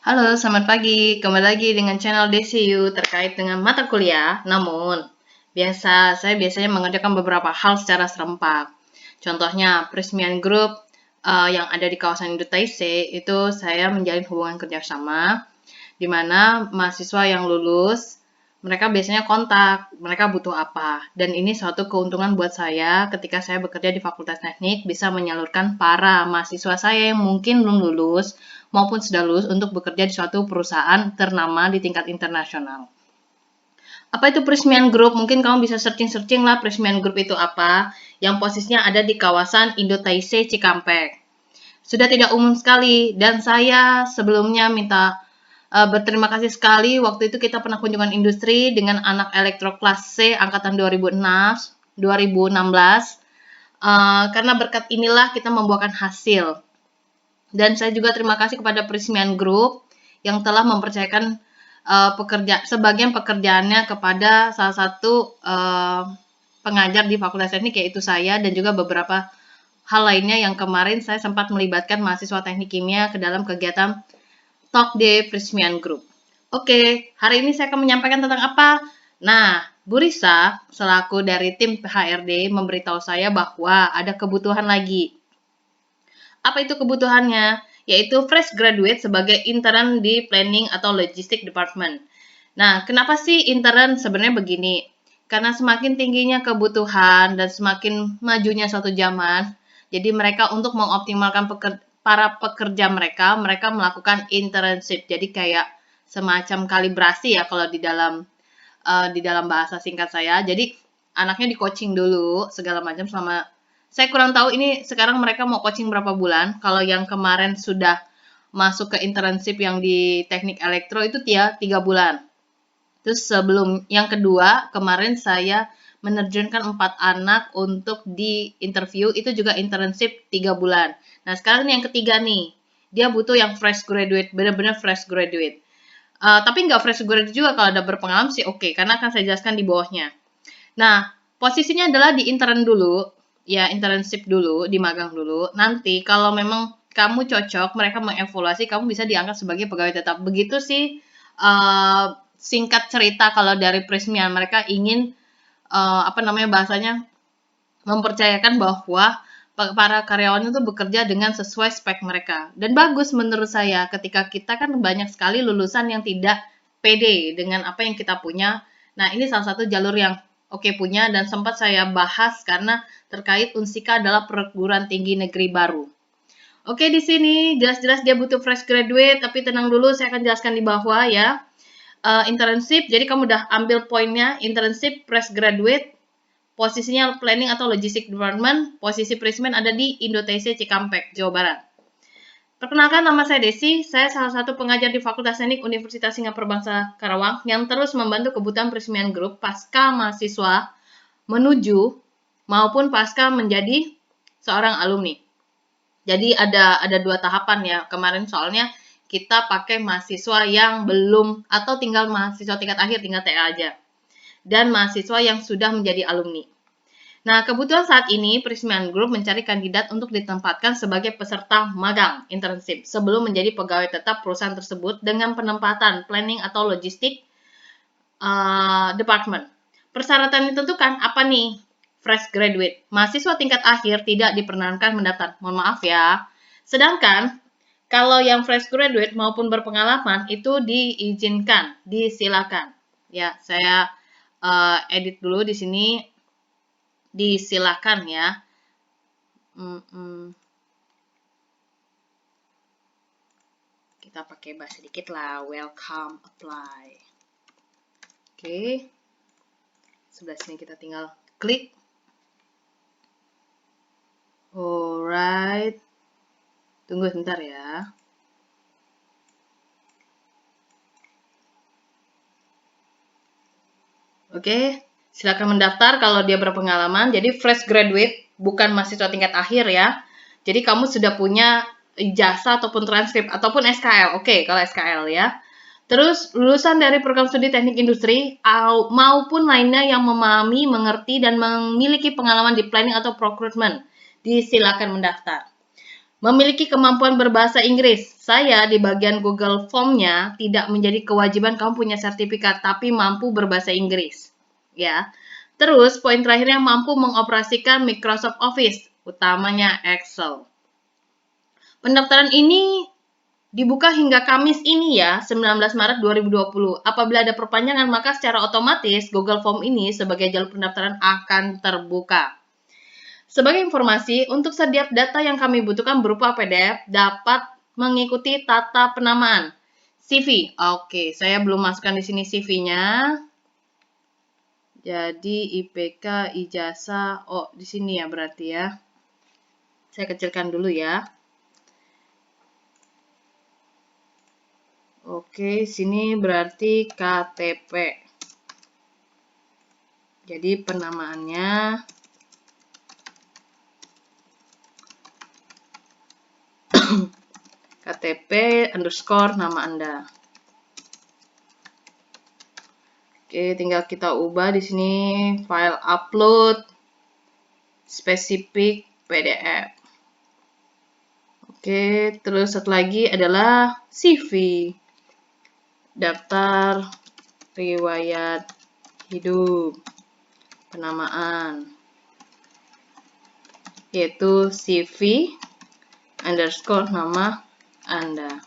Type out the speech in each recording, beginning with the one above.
Halo, selamat pagi. Kembali lagi dengan channel DCU terkait dengan mata kuliah. Namun, saya biasanya mengerjakan beberapa hal secara serempak. Contohnya, peresmian grup yang ada di kawasan Indo Taise itu saya menjalin hubungan kerjasama di mana mahasiswa yang lulus mereka biasanya kontak, mereka butuh apa. Dan ini suatu keuntungan buat saya ketika saya bekerja di Fakultas Teknik bisa menyalurkan para mahasiswa saya yang mungkin belum lulus maupun sudah lulus untuk bekerja di suatu perusahaan ternama di tingkat internasional. Apa itu peresmian grup? Mungkin kamu bisa searching-searching lah peresmian grup itu apa, yang posisinya ada di kawasan Indo Taise Cikampek. Sudah tidak umum sekali, dan saya sebelumnya minta berterima kasih sekali. Waktu itu kita pernah kunjungan industri dengan anak elektro kelas C angkatan 2016. Karena berkat inilah kita membuahkan hasil. Dan saya juga terima kasih kepada Peresmian Group yang telah mempercayakan sebagian pekerjaannya kepada salah satu pengajar di Fakultas Teknik, yaitu saya, dan juga beberapa hal lainnya yang kemarin saya sempat melibatkan mahasiswa teknik kimia ke dalam kegiatan Talk Day Peresmian Group. Oke, hari ini saya akan menyampaikan tentang apa? Nah, Bu Risa, selaku dari tim HRD, memberitahu saya bahwa ada kebutuhan lagi. Apa itu kebutuhannya? Yaitu fresh graduate sebagai intern di planning atau logistic department. Nah, kenapa sih intern? Sebenarnya begini, karena semakin tingginya kebutuhan dan semakin majunya suatu zaman, jadi mereka untuk mengoptimalkan para pekerja mereka melakukan internship. Jadi kayak semacam kalibrasi ya kalau di dalam bahasa singkat saya. Jadi anaknya di coaching dulu segala macam selama, saya kurang tahu ini sekarang mereka mau coaching berapa bulan. Kalau yang kemarin sudah masuk ke internship yang di teknik elektro itu 3 bulan. Terus sebelum yang kedua, kemarin saya menerjunkan 4 anak untuk di interview, itu juga internship 3 bulan. Nah, sekarang yang ketiga nih, dia butuh yang fresh graduate, benar-benar fresh graduate. Tapi nggak fresh graduate juga, kalau ada berpengalaman sih oke, karena akan saya jelaskan di bawahnya. Nah, posisinya adalah di intern dulu, ya internship dulu, di magang dulu. Nanti kalau memang kamu cocok, mereka mengevaluasi, kamu bisa diangkat sebagai pegawai tetap. Begitu sih singkat cerita kalau dari peresmian. Mereka ingin bahasanya mempercayakan bahwa para karyawan itu bekerja dengan sesuai spek mereka. Dan bagus menurut saya ketika kita kan banyak sekali lulusan yang tidak pede dengan apa yang kita punya. Nah, ini salah satu jalur yang oke punya dan sempat saya bahas karena terkait Unsika adalah perguruan tinggi negeri baru. Oke, di sini jelas-jelas dia butuh fresh graduate, tapi tenang dulu, saya akan jelaskan di bawah ya. Internship, jadi kamu udah ambil poinnya, internship, fresh graduate, posisinya planning atau logistic department, posisi placement ada di Indo Taise Cikampek, Jawa Barat. Perkenalkan, nama saya Desi, saya salah satu pengajar di Fakultas Teknik Universitas Singapura Bangsa Karawang yang terus membantu kebutuhan peresmian grup pasca mahasiswa menuju maupun pasca menjadi seorang alumni. Jadi ada 2 tahapan ya kemarin, soalnya kita pakai mahasiswa yang belum atau tinggal mahasiswa tingkat akhir, tinggal TA aja. Dan mahasiswa yang sudah menjadi alumni. Nah, kebutuhan saat ini Peresmian Group mencari kandidat untuk ditempatkan sebagai peserta magang internship sebelum menjadi pegawai tetap perusahaan tersebut dengan penempatan planning atau logistik department. Persyaratan ditentukan apa nih? Fresh graduate. Mahasiswa tingkat akhir tidak diperkenankan mendaftar. Mohon maaf ya. Sedangkan kalau yang fresh graduate maupun berpengalaman itu diizinkan, disilakan. Ya, saya edit dulu di sini. Disilakan ya. Kita pakai bahasa sedikit lah. Welcome, apply. Oke. Sebelah sini kita tinggal klik. Alright. Tunggu sebentar ya. Oke, silakan mendaftar kalau dia berpengalaman. Jadi fresh graduate, bukan mahasiswa tingkat akhir ya. Jadi kamu sudah punya ijazah ataupun transkrip ataupun SKL. Oke, kalau SKL ya. Terus lulusan dari program studi teknik industri maupun lainnya yang memahami, mengerti dan memiliki pengalaman di planning atau procurement, disilakan mendaftar. Memiliki kemampuan berbahasa Inggris. Saya di bagian Google Form-nya tidak menjadi kewajiban kamu punya sertifikat, tapi mampu berbahasa Inggris. Ya. Terus, poin terakhirnya mampu mengoperasikan Microsoft Office, utamanya Excel. Pendaftaran ini dibuka hingga Kamis ini ya, 19 Maret 2020. Apabila ada perpanjangan, maka secara otomatis Google Form ini sebagai jalur pendaftaran akan terbuka. Sebagai informasi, untuk setiap data yang kami butuhkan berupa PDF dapat mengikuti tata penamaan. CV. Oke, saya belum masukkan di sini CV-nya. Jadi IPK, ijazah, oh di sini ya berarti ya. Saya kecilkan dulu ya. Oke, sini berarti KTP. Jadi penamaannya KTP underscore nama Anda. Oke, tinggal kita ubah di sini file upload spesifik PDF. Oke, terus satu lagi adalah CV. Daftar riwayat hidup, penamaan, yaitu CV underscore nama Anda.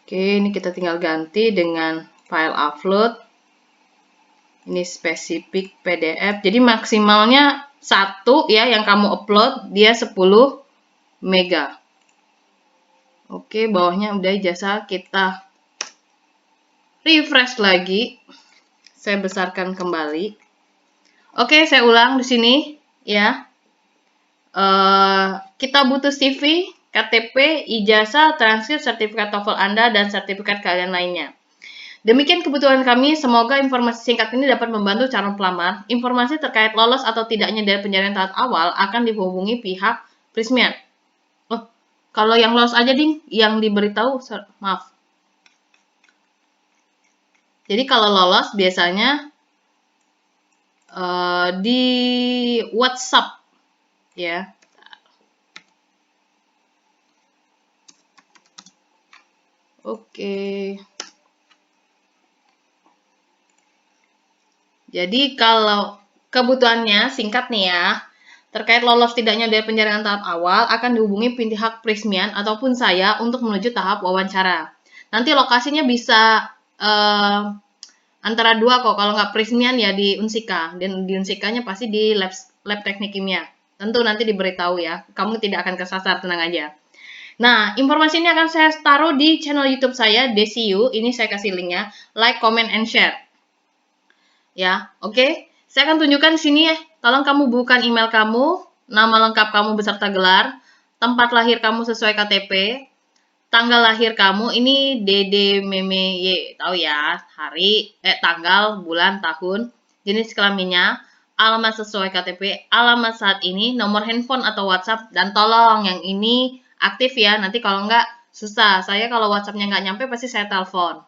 Oke, ini kita tinggal ganti dengan file upload. Ini spesifik PDF. Jadi maksimalnya 1 ya yang kamu upload, dia 10 mega. Oke, bawahnya udah ijazah, kita refresh lagi. Saya besarkan kembali. Oke, saya ulang di sini ya. Kita butuh CV, KTP, ijazah, transkrip, sertifikat TOEFL Anda, dan sertifikat kalian lainnya. Demikian kebutuhan kami. Semoga informasi singkat ini dapat membantu calon pelamar. Informasi terkait lolos atau tidaknya dari penjarian tahap awal akan dihubungi pihak Prysmian. Oh, kalau yang lolos aja ding, yang diberitahu, maaf. Jadi kalau lolos biasanya di WhatsApp ya. Oke. Jadi kalau kebutuhannya singkat nih ya, terkait lolos tidaknya dari penjaringan tahap awal akan dihubungi pihak Prysmian ataupun saya untuk menuju tahap wawancara. Nanti lokasinya bisa antara dua kok, kalau nggak Prysmian ya di Unsika, dan di Unsikanya pasti di lab teknik kimia. Tentu nanti diberitahu ya, kamu tidak akan kesasar, tenang aja. Nah, informasi ini akan saya taruh di channel YouTube saya, DCU. Ini saya kasih linknya, like, comment, and share. Ya, oke. Saya akan tunjukkan di sini ya. Tolong kamu bukan email kamu, nama lengkap kamu beserta gelar, tempat lahir kamu sesuai KTP, tanggal lahir kamu ini Dede Meme Y, tahu ya, hari, tanggal, bulan, tahun, jenis kelaminnya, alamat sesuai KTP, alamat saat ini, nomor handphone atau WhatsApp, dan tolong yang ini aktif ya. Nanti kalau nggak susah. Saya kalau WhatsApp-nya nggak nyampe pasti saya telepon.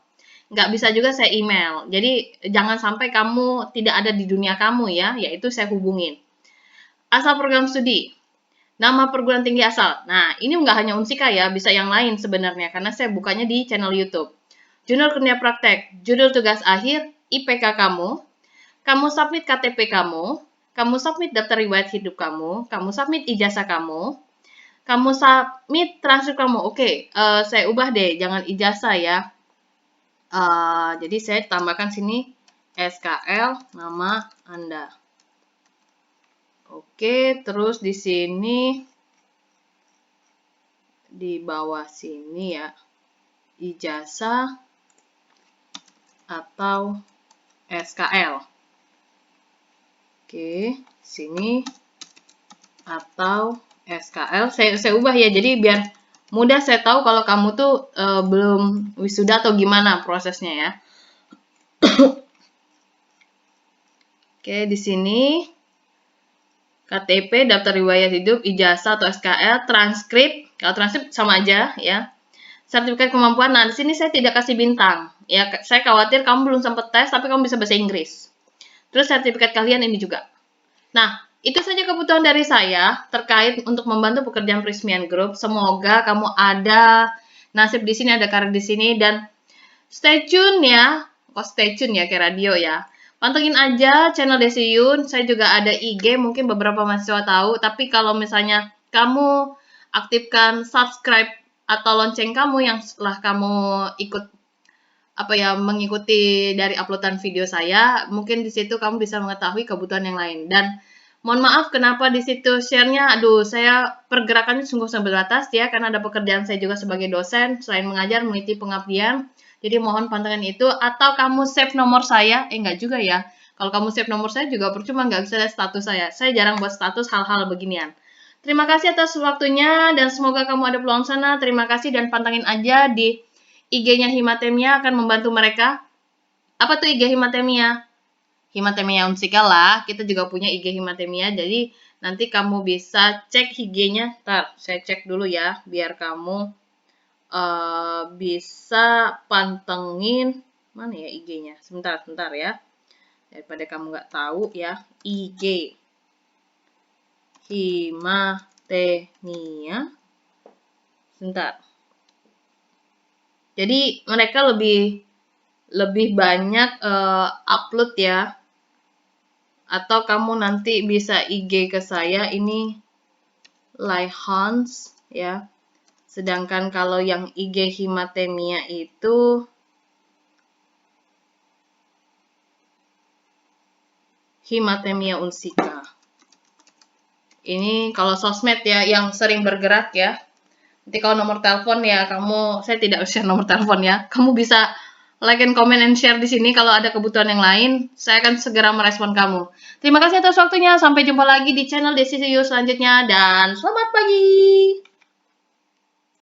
Nggak bisa juga saya email. Jadi jangan sampai kamu tidak ada di dunia kamu ya, yaitu saya hubungin. Asal program studi, nama perguruan tinggi asal. Nah, ini nggak hanya Unsika ya, bisa yang lain sebenarnya, karena saya bukanya di channel YouTube. Jurnal kerja praktek, judul tugas akhir, IPK kamu submit KTP kamu submit daftar riwayat hidup kamu submit ijazah kamu submit transkrip kamu. Oke, saya ubah deh, jangan ijazah ya. Jadi saya tambahkan sini SKL nama Anda. Oke, terus di sini di bawah sini ya, ijazah atau SKL. Oke, sini atau SKL saya ubah ya, jadi biar mudah saya tahu kalau kamu tuh belum wisuda atau gimana prosesnya ya. Oke, di sini KTP, daftar riwayat hidup, ijazah atau SKL, transkrip. Kalau transkrip sama aja ya. Sertifikat kemampuan. Nah, di sini saya tidak kasih bintang. Ya, saya khawatir kamu belum sempat tes tapi kamu bisa bahasa Inggris. Terus sertifikat kalian ini juga. Nah, Itu saja kebutuhan dari saya terkait untuk membantu pekerjaan Prismian Group. Semoga kamu ada nasib di sini, ada karir di sini, dan stay tune ya. Kok stay tune ya kayak radio ya. Pantengin aja channel Desi Yun. Saya juga ada IG, mungkin beberapa mahasiswa tahu. Tapi kalau misalnya kamu aktifkan subscribe atau lonceng kamu yang setelah kamu ikut mengikuti dari uploadan video saya, mungkin di situ kamu bisa mengetahui kebutuhan yang lain. Dan mohon maaf kenapa di situ share-nya, saya pergerakannya sungguh sangat terbatas ya, karena ada pekerjaan saya juga sebagai dosen, selain mengajar, meniti pengabdian. Jadi mohon pantengin itu, atau kamu save nomor saya, enggak juga ya. Kalau kamu save nomor saya juga percuma, nggak bisa lihat status saya. Saya jarang buat status hal-hal beginian. Terima kasih atas waktunya, dan semoga kamu ada peluang sana. Terima kasih, dan pantengin aja di IG-nya Himatemia, akan membantu mereka. Apa tuh IG Himatemia? Himatemia Unsika lah, kita juga punya IG Himatemia, jadi nanti kamu bisa cek IG-nya. Ntar, saya cek dulu ya, biar kamu bisa pantengin. Mana ya IG-nya? Sebentar ya. Daripada kamu nggak tahu ya, IG Himatemia. Sebentar. Jadi mereka lebih banyak upload ya. Atau kamu nanti bisa IG ke saya, ini Laihans ya. Sedangkan kalau yang IG Himatemia itu Himatemia Unsika. Ini kalau sosmed ya yang sering bergerak ya. Nanti kalau nomor telepon ya saya tidak share nomor telepon ya. Kamu bisa like and comment and share di sini kalau ada kebutuhan yang lain. Saya akan segera merespon kamu. Terima kasih atas waktunya. Sampai jumpa lagi di channel Desi Yun selanjutnya dan selamat pagi.